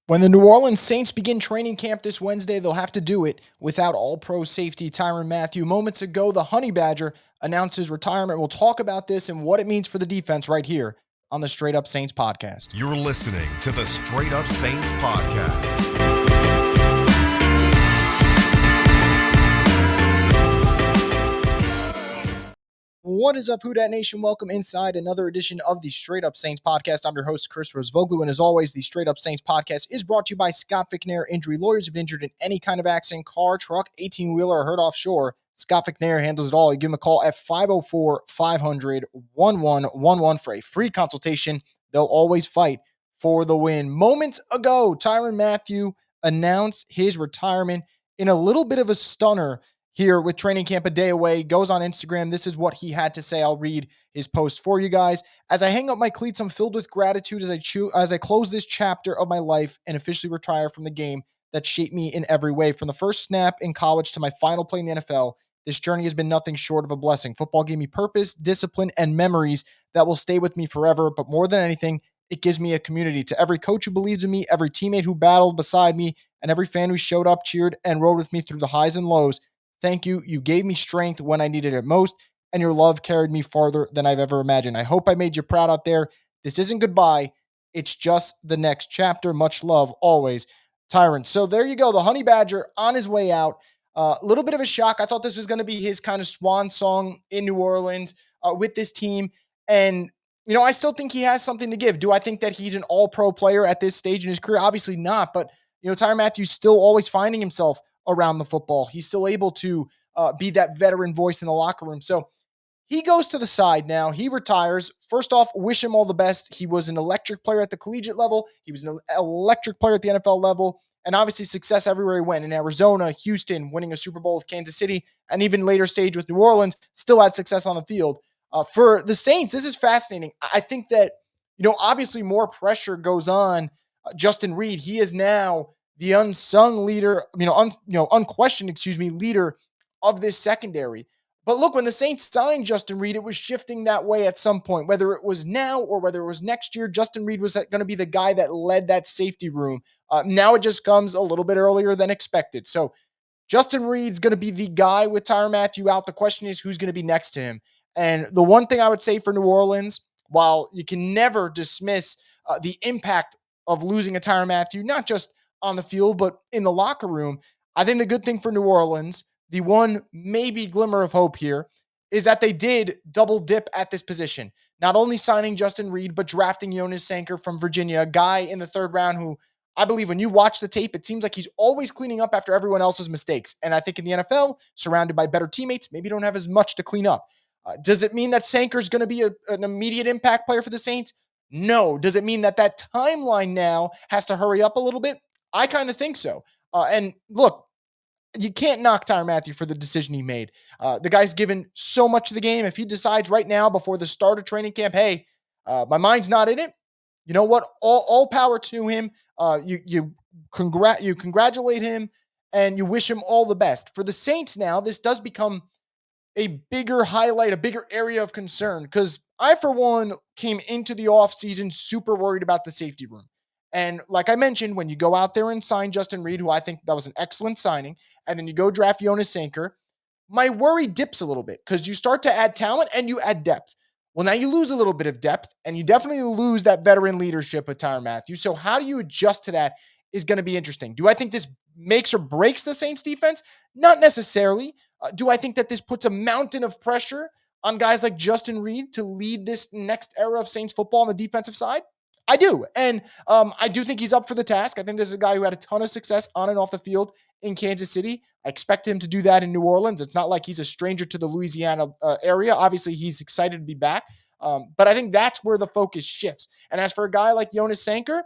When the New Orleans Saints begin training camp this Wednesday, they'll have to do it without all-pro safety Tyrann Mathieu. Moments ago, the Honey Badger announced his retirement. We'll talk about this and what it means for the defense right here on the Straight Up Saints podcast. You're listening to the Straight Up Saints podcast. What is up, Who Dat Nation? Welcome inside another edition of the Straight Up Saints podcast. I'm your host, Chris Rosvoglu, and as always, the Straight Up Saints podcast is brought to you by Scott Vicknair Injury Lawyers. If you've been injured in any kind of accident, car, truck, 18-wheeler, or hurt offshore, Scott Vicknair handles it all. You give him a call at 504-500-1111 for a free consultation. They'll always fight for the win. Moments ago, Tyrann Mathieu announced his retirement in a little bit of a stunner here with training camp a day away. Goes on Instagram. This is what he had to say. I'll read his post for you guys. As I hang up my cleats, I'm filled with gratitude as I close this chapter of my life and officially retire from the game that shaped me in every way. From the first snap in college to my final play in the NFL, this journey has been nothing short of a blessing. Football gave me purpose, discipline, and memories that will stay with me forever. But more than anything, it gives me a community. To every coach who believed in me, every teammate who battled beside me, and every fan who showed up, cheered, and rode with me through the highs and lows, thank you. You gave me strength when I needed it most, and your love carried me farther than I've ever imagined. I hope I made you proud out there. This isn't goodbye. It's just the next chapter. Much love, always, Tyrann. So there you go. The Honey Badger on his way out. A little bit of a shock. I thought this was going to be his kind of swan song in New Orleans with this team. And, I still think he has something to give. Do I think that he's an all-pro player at this stage in his career? Obviously not. But, Tyrann Mathieu's still always finding himself around the football. He's still able to be that veteran voice in the locker room. So he goes to the side now. He retires. First off, wish him all the best. He was an electric player at the collegiate level. He was an electric player at the NFL level. And obviously success everywhere he went. In Arizona, Houston, winning a Super Bowl with Kansas City, and even later stage with New Orleans, still had success on the field. For the Saints, this is fascinating. I think that, obviously more pressure goes on Justin Reid. He is now the unsung leader, unquestioned, leader of this secondary. But look, when the Saints signed Justin Reid, it was shifting that way at some point, whether it was now or whether it was next year. Justin Reid was going to be the guy that led that safety room. Now it just comes a little bit earlier than expected. So Justin Reid's going to be the guy with Tyrann Mathieu out. The question is who's going to be next to him. And the one thing I would say for New Orleans, while you can never dismiss the impact of losing a Tyrann Mathieu, not just on the field, but in the locker room, I think the good thing for New Orleans, the one maybe glimmer of hope here, is that they did double dip at this position. Not only signing Justin Reid, but drafting Jonas Sanker from Virginia, a guy in the third round who I believe when you watch the tape, it seems like he's always cleaning up after everyone else's mistakes. And I think in the NFL, surrounded by better teammates, maybe don't have as much to clean up. Does it mean that Sanker's going to be an immediate impact player for the Saints? No. Does it mean that timeline now has to hurry up a little bit? I kind of think so. And look, you can't knock Tyrann Mathieu for the decision he made. The guy's given so much of the game. If he decides right now before the start of training camp, hey, my mind's not in it, you know what? All power to him. You congratulate him and you wish him all the best. For the Saints now, this does become a bigger highlight, a bigger area of concern, because I, for one, came into the offseason super worried about the safety room. And like I mentioned, when you go out there and sign Justin Reid, who I think that was an excellent signing, and then you go draft Jonas Sanker, my worry dips a little bit because you start to add talent and you add depth. Well, now you lose a little bit of depth, and you definitely lose that veteran leadership with Tyrann Mathieu. So how do you adjust to that is going to be interesting. Do I think this makes or breaks the Saints defense? Not necessarily. Do I think that this puts a mountain of pressure on guys like Justin Reid to lead this next era of Saints football on the defensive side? I do. And I do think he's up for the task. I think this is a guy who had a ton of success on and off the field in Kansas City. I expect him to do that in New Orleans. It's not like he's a stranger to the Louisiana area. Obviously, he's excited to be back. But I think that's where the focus shifts. And as for a guy like Jonas Sanker,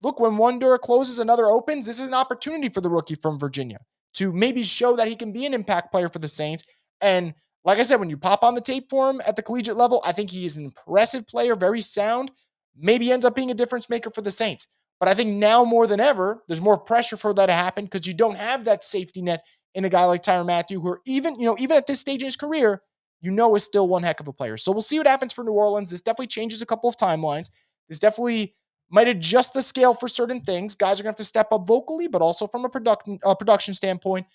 look, when one door closes, another opens. This is an opportunity for the rookie from Virginia to maybe show that he can be an impact player for the Saints. And like I said, when you pop on the tape for him at the collegiate level, I think he is an impressive player, very sound. Maybe ends up being a difference maker for the Saints. But I think now more than ever, there's more pressure for that to happen because you don't have that safety net in a guy like Tyrann Mathieu, who are even at this stage in his career, is still one heck of a player. So we'll see what happens for New Orleans. This definitely changes a couple of timelines. This definitely might adjust the scale for certain things. Guys are going to have to step up vocally, but also from a production standpoint.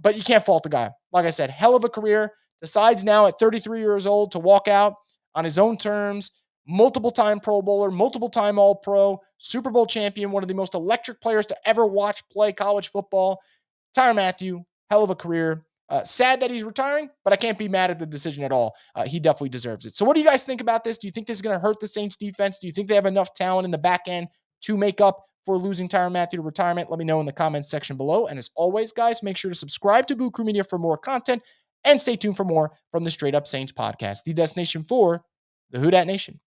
But you can't fault the guy. Like I said, hell of a career. Decides now at 33 years old to walk out on his own terms. Multiple time Pro Bowler, multiple time All Pro, Super Bowl champion, one of the most electric players to ever watch play college football. Tyrann Mathieu, hell of a career. Sad that he's retiring, but I can't be mad at the decision at all. He definitely deserves it. So, what do you guys think about this? Do you think this is going to hurt the Saints defense? Do you think they have enough talent in the back end to make up for losing Tyrann Mathieu to retirement? Let me know in the comments section below. And as always, guys, make sure to subscribe to Boo Crew Media for more content and stay tuned for more from the Straight Up Saints podcast, the destination for the Who Dat Nation.